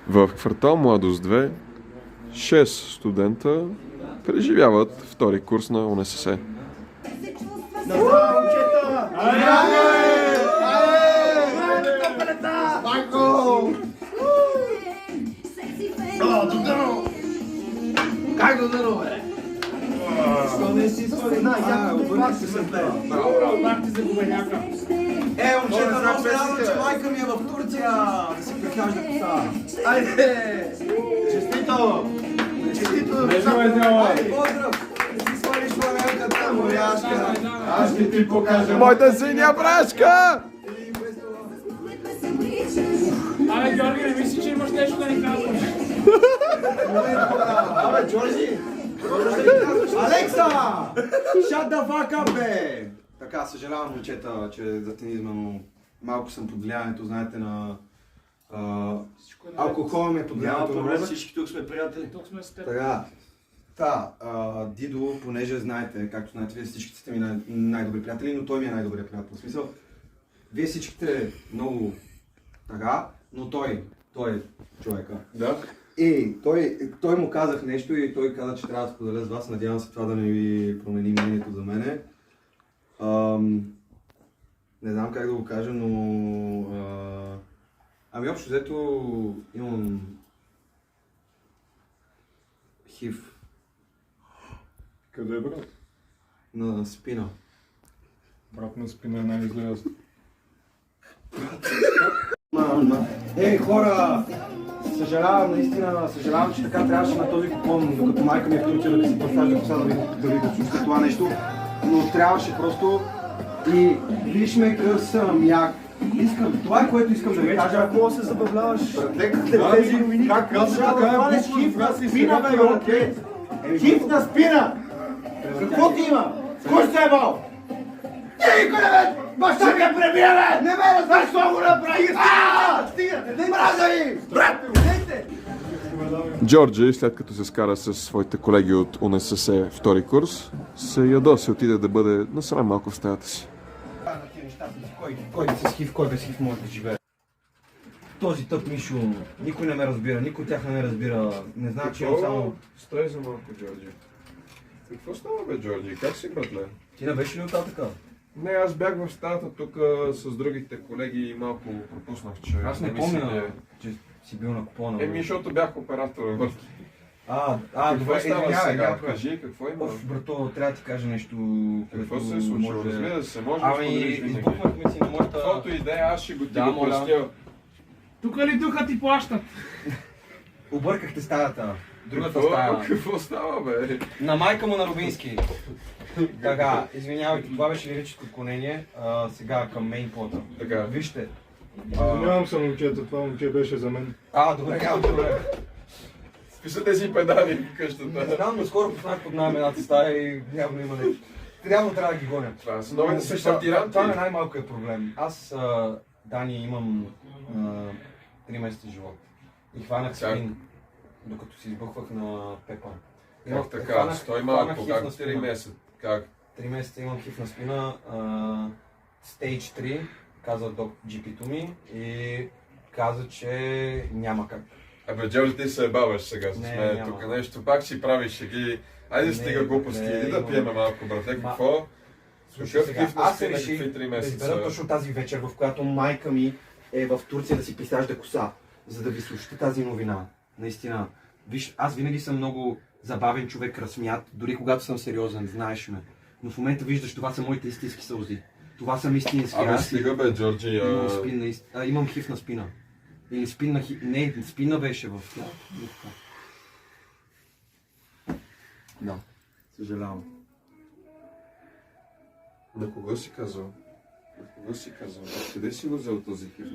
В квартал Младост 2 6 студента преживяват втори курс на УНСС. Как да дано, бе? Не си изходи, обърни се след тебе. Браво, бах ти за губеняка. Момчета, много се радвам, че майка ми е в Турция, да си прихажда коса. Айде! Честито! Честито! Айде, поздрав! Да си свалиш фланелката, моряшка. Аз ще ти покажа. Моята синя брашка! Абе, Георги, не мисли, че имаш нещо да ни казваш. Абе, Джорджи! Алекса! Shut the fuck up, бе! Така, съжалявам, момчета, че за тенизма, но малко съм под влиянието, знаете, на алкохола ми е под влиянието на мозък. Всички тук сме приятели. Тук сме с теб. Така, Дидо, понеже знаете, както знаете, вие всички сте ми най-добри приятели, но той ми е най-добрият приятел. В смисъл, вие всичките много така, но той е човека. Да. И той му казах нещо и той каза, че трябва да споделя с вас. Надявам се това да не ви промени мнението за мене. Не знам как да го кажа, но... Ами общо взето имам... хив. Къде е брат? На спина. Брат на спина е най-излезно. Ей, хора! Съжалявам, наистина, съжалявам, че така трябваше на този купон, докато майка ми е в Турция да си посажда коса да ви чувства това нещо. Но трябваше просто и виж ме къв съм як. Това е което искам да ви кажа. Какво се забавляваш? Тези новини. Как казваш така е Хив на спина, бе, брате! Хив на спина! Какво ти има? Кой се е бал? Ти никой не бе! Баща ми е пребия, бе! Не ме разбраш, що го направи! Стига! Не мраза ви! Брат, дайте! Джорджи, след като се скара с своите колеги от УНСС втори курс, се ядоси, отиде да бъде насрам малко в стаята си. Кой с хив, кой без хив може да живее? Този тъп Мишо, никой не ме разбира, никой от тях не ме разбира. Не знам, че имам само... Стой за малко, Джорджи. Какво става, бе, Джорджи? Как си, братле? Ти не беше ли оттатъка? Не, аз бях в стаята тук с другите колеги и малко пропуснах, че... Аз не помня, че си бил на купона. Защото бях оператор във въртки. Добре, Какво става сега? извинявай. Кажи, какво има? Оф, брато, трябва да ти кажа нещо, Какво което се е случило? може... Разбира се, може да Ами, споделиш винаги. избухнахме си на моята... Каквото идея, аз ще го ти Да, го моля. простя. Тук ли духа ти плащат? Объркахте стаята. Другата стая. Какво става, бе? На майка му на Рубински. Така, извинявайте, това беше лирическо отклонение. Сега към мейнплота. Така. Вижте. Извинявам се, момчета, това момче беше за мен. Добре, няма проблем. Списате си педали в Не къщата. знам, но скоро познах под найем едната стая и явно има нещо. Реално трябва да ги гоня. Това са новите Това същартиранти. е най-малкият проблем. Аз, Дани, имам 3 месеца живот. И хванах спин, докато си избухвах на Пепа. Как така? Стой малко, как 3 месеца? Как? 3 месеца имам хив на спина, Stage 3, каза GP-то ми и каза, че няма как. Абе, Джорджи, ти се баваш сега с Не, мен няма. тук нещо, пак си правиш шеги. Айде Не, стига глупости, не, иди да имам. пиеме малко, братле, какво? Слушай Какъв сега, хив на аз спина, реших какви 3 да месеца? избера точно тази вечер, в която майка ми е в Турция да си присажда коса, за да ви слушате тази новина. Наистина. Виж, аз винаги съм много забавен човек, разсмят, дори когато съм сериозен, знаеш ме. Но в момента виждаш, това са моите истински сълзи. Това са истински. Абе, Аз стига бе, Джорджи. имам хив на спина. Или спина хив... Не, спина беше в... Да. Съжалявам. На кого си казал? На кого си казал? Къде си го взел този хив?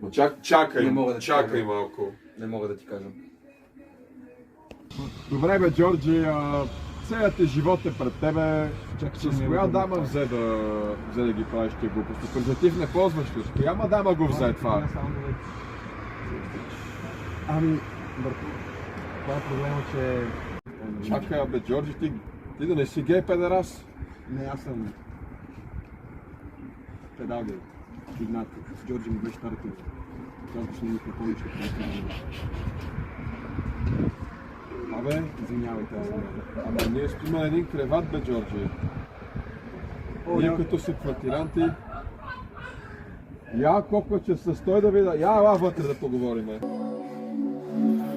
Ма чакай, Не мога да чакай кажа. малко. Не мога да ти кажа. Добре бе, Джорджи, целият ти живот е пред тебе. С коя дама взе да ги правиш тия глупости? Презерватив не ползваш ли? С коя мадама го взе това? Ами, това е проблема, че... Чакай, бе, Джорджи, ти да не си гей педерас? Не, аз съм... Педал гей. Игнат. Джорджи ми беше тарата. Толкова ще ми помниш, като Абе, извинявайте, аз не. Ама ние ще има един креват, бе, Джорджи. Ние като са квартиранти. Я колко че се стой да видя. Я ела вътре да поговориме.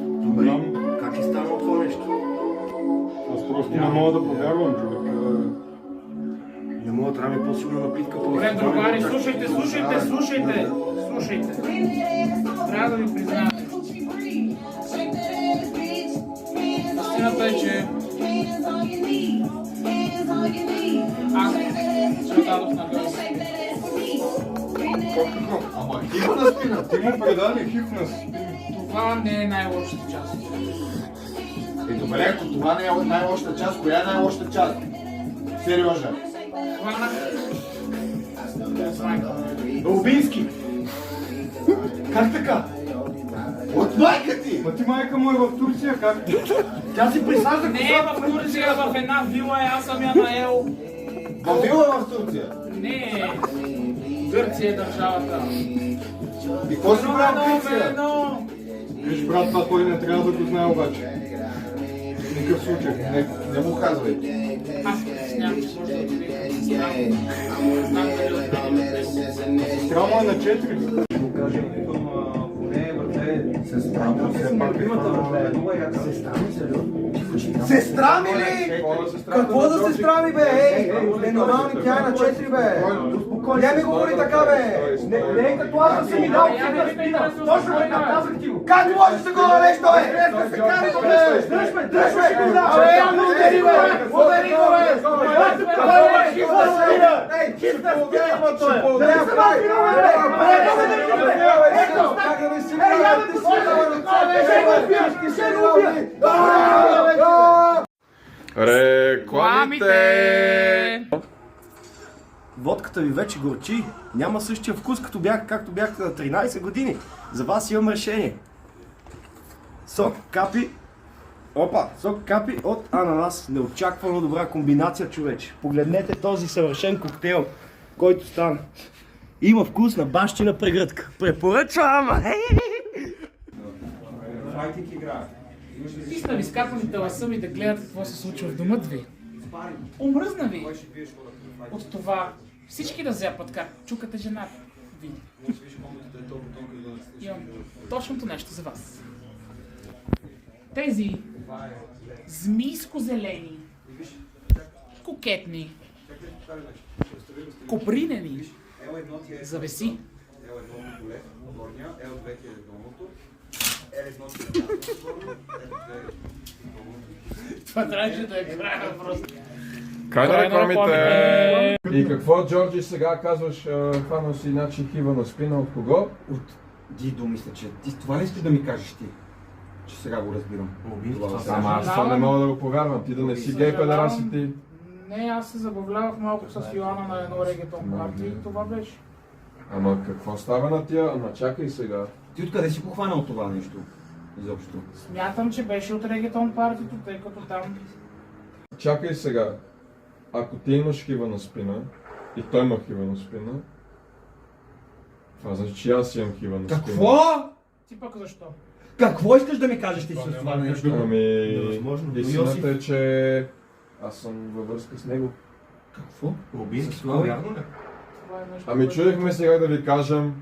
Добре, как е станало това нещо? Аз просто не мога да повярвам, човек. Не мога, трябва ми по-сигурна напитка. Добре, другари, слушайте. Трябва да ви призная. Истината е, че аз се дадох на гъс. Ама хив на спина, ти му предаде хив на спина. Това не е най-лошата част. Добре, ако това не е най-лошата част, коя е най-лошата част? Сережа. Дълбински! Как така? От майка ти! Ма ти майка му е в Турция, как? Тя си присажда Не е в Турция, в една вила и аз съм я наел. Вила в Турция. Не, Гърция е държавата. И какво си правил в Гърция? Виж, брат, това той не трябва да го знае обаче. В никакъв случай. Не му казвай. Аз нямам, че може да отидете с сестра. Знам дали отидете с него. Сестра му е на 4. Сестра ми ли? Какво за сестра ми, бе? Ей, ненормални, тя е на 4, бе. Не ми говори така, бе. Не е като аз да си ми дал цифра. Точно бе, казах ти го. Как можеш да го дадеш, бе? Дръж ме, дръж ме. Абе, удери, бе. Удери го, бе. Ей, хитна спина, той. Да не се махи, Рекламите! Водката ви вече горчи. Няма същия вкус, както бяхте на 13 години. За вас имам решение. Сок капи. Опа! Сок капи от ананас. Неочаквано добра комбинация, човече. Погледнете този съвършен коктейл, който стана. Има вкус на бащина прегръдка. Препоръчвам! Писна ви скапаните ласа ми да гледате какво се случва в домът ви. Омръзна ви от това всички да зяпат как чукате жената ви. Имам точното нещо за вас. Тези змийско-зелени, кокетни, копринени завеси. Това трябваше да е края просто. Край на рекламите! И какво, Джорджи, сега казваш, хванал си начин хива на спина от кого? От Дидо, мисля, че ти това не искаш да ми кажеш ти. Че сега го разбирам. Ама аз това не мога да го повярвам, ти да не си гей педерас и ти. Не, аз се забавлявах малко с Йоана на едно регетон парти и това беше. Ама какво става на тия? Ама чакай сега. Ти откъде си похванал това нещо? Изобщо. Смятам, че беше от регетон партито, тъй като там... Чакай сега. Ако ти имаш хива на спина и той има хива на спина, това значи, че аз имам хива на спина. Какво? Ти пък защо? Какво искаш да ми кажеш ти с това нещо? Ами, истината е, Йосиф. че аз съм във връзка с него. Какво? С това вярно ли? Това е нещо, Ами което- чудихме сега да ви кажем.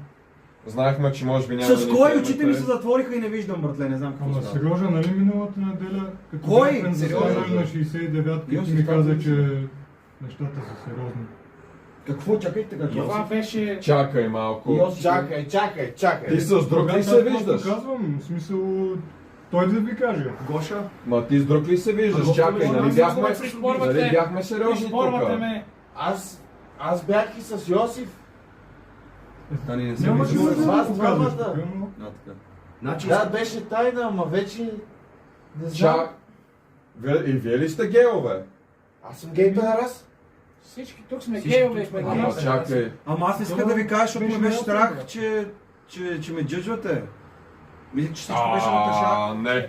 Знаехме, че може би няма да С ни кой приемете. очите ми се затвориха и не виждам, братле, не знам какво Ама става. Сережа, нали миналата неделя, като Кой? бяхме Сережа? застанали на 69-ка, Йосиф, ти ми как каза, се че нещата са сериозни. Какво? Чакайте, Това беше... Чакай малко. Чакай. Ти с друг ли Аз се просто виждаш? казвам, в смисъл, той да ви каже. Гоша? Ма ти с друг ли се виждаш? Чакай, нали бяхме сериозни Пришпорвате тук? ме. Аз бях и с Йосиф. Не се Няма виждам. да с вас го двамата. покажеш, примерно. Значи, Да, беше тайна, ама вече не знам. Чак. И вие ли сте гейове? Аз съм гей педерас. Всички тук сме гейове. Ама чакай. ама аз не искам да ви кажа, защото ме беше страх, че ме джъджвате. Мислех, че всичко беше натъжа. Не.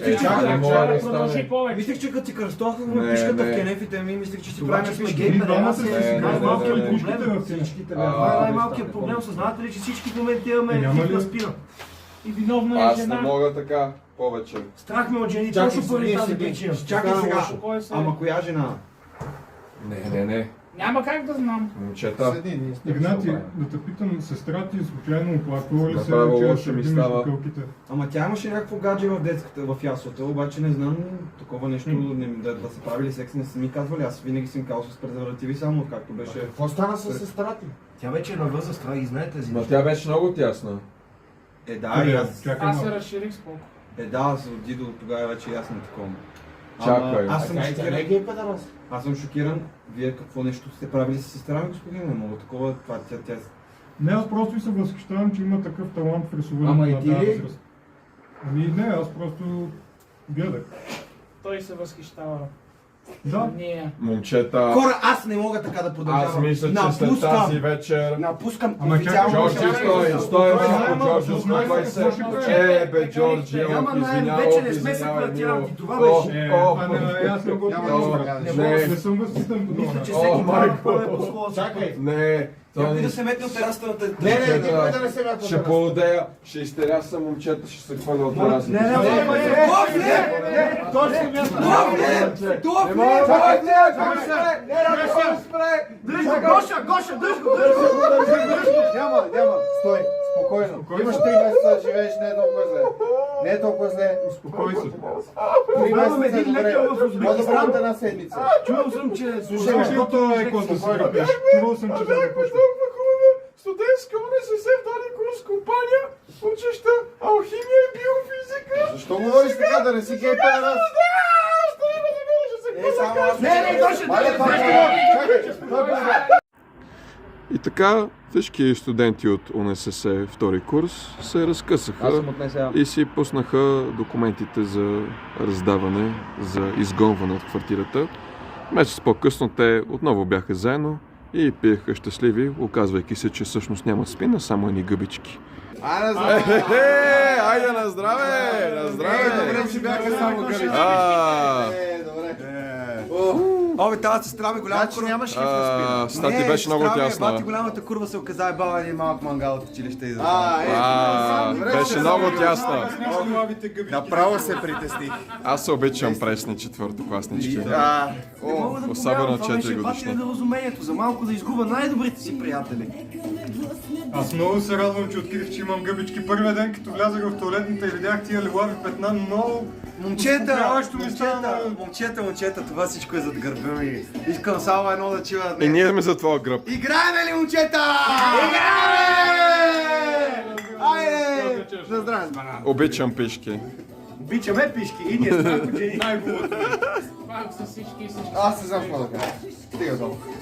Е, чакай, не мога да продължи стане. повече. Мислех, че като ти кръстоваха го Не, пишката не. в кенефите ми, мислех, че си Това, правим че сме смешки. гей, двамата аз сте е си най-малкият най-малкият проблем пушките в в всичките. А, Най-малкият проблем, съзнавате ли, че всички в момента имаме Няма ли? фитна спина? И виновна е Аз не жена. мога така повече. Страх ме от жени, Чакай, точно поради ние тази сега. причина. Чакай Стана сега. лошо. Кой се? Ама коя жена? Не. Няма как да знам. Момчета. Игнати, да те питам, сестра ти случайно оплаквала ли се, Направо че лошо се ми между става. кълките? Ама тя имаше някакво гадже в детската, в яслата, обаче не знам такова нещо, да са правили секс, не са ми казвали, аз винаги съм казал с презервативи само, както беше. Какво стана с сестра ти? Тя вече е на възраст, това ги знаете тези Но неща. тя беше много тясна. Да, и аз. Чакай Аз се малко. разширих с колко. Да, аз от Дидо тогава вече и аз не такова. Чакай. Аз съм Тя не е шокиран. гей педерас. Аз съм шокиран. Вие какво нещо сте правили с сестра ми, господин? Не мога такова, това тя. Не, аз просто и се възхищавам, че има такъв талант в рисуването Ама и на ти тази ли? възраст. Ами не, аз просто гледах. Той се възхищава. Да. Ние. Момчета. Хора, аз не мога така да продължавам. Аз мисля, че след тази вечер... Напускам Ама официално. Джорджи, стой малко, Джорджи, да успокой знаеш се. какво ще прави. Бе, Джорджи, Няма, вече не сме се платяли, това беше. Аз не го не съм възпитан по Мисля, това. че О, всеки майко. трябва да е по-своя. Чакай. Не, Някой да се метне от терасата на Не, никой да не се мята. ще поудея, ще изтеряса момчета, ще се хваля от терасата. Не, Той ще мята. Не мога да Дръж го, Гоша, дръж го! Няма, стой, спокойно. Имаш 3 месеца да живееш, не е толкова зле. Не е толкова зле. Успокой се. 3 Познавам месеца един добре. лекар в По-добре Узбекистан. от една седмица. Чувал съм, че... Слушай, ли това е какво да се ръпеш? Чувал съм, че да ръпеш. Студентска университет, втори курс компания, учеща алхимия и биофизика. Защо говориш така, да не си гей педерас? Не, Гоша, И така всички студенти от УНСС втори курс се разкъсаха и си пуснаха документите за раздаване, за изгонване от квартирата. Месец по-късно те отново бяха заедно и пиеха щастливи, оказвайки се, че всъщност нямат спина, само едни гъбички. Айде на здраве! На здраве! Добре, че бяха само гъбички. Обе, тази сестра ми голяма Значи нямаш хиф на спина. Стати беше много Бати тясна. голямата курва се оказа баба един малък мангал от училище и Беше много тясна. Направо се притесних. Аз се обичам пресни четвъртокласнички. Не мога да Особено повярвам, това беше 4 бати годишни. недоразумението, за малко да изгубя най-добрите си приятели. Аз много се радвам, че открих, че имам гъбички. Първия ден, като влязах в туалетната и видях тия лилави петна, много... Момчета, това всичко е зад гърба ми. Искам само едно да чуя И днес. ние сме за твоя гръб. Играеме ли, момчета? Играеме! Айде! За здраве, бана! Обичам пишки. Обичаме пишки и ние сме жени. Пак са всички и всички. Аз не знам какво да кажа. Стига толкова.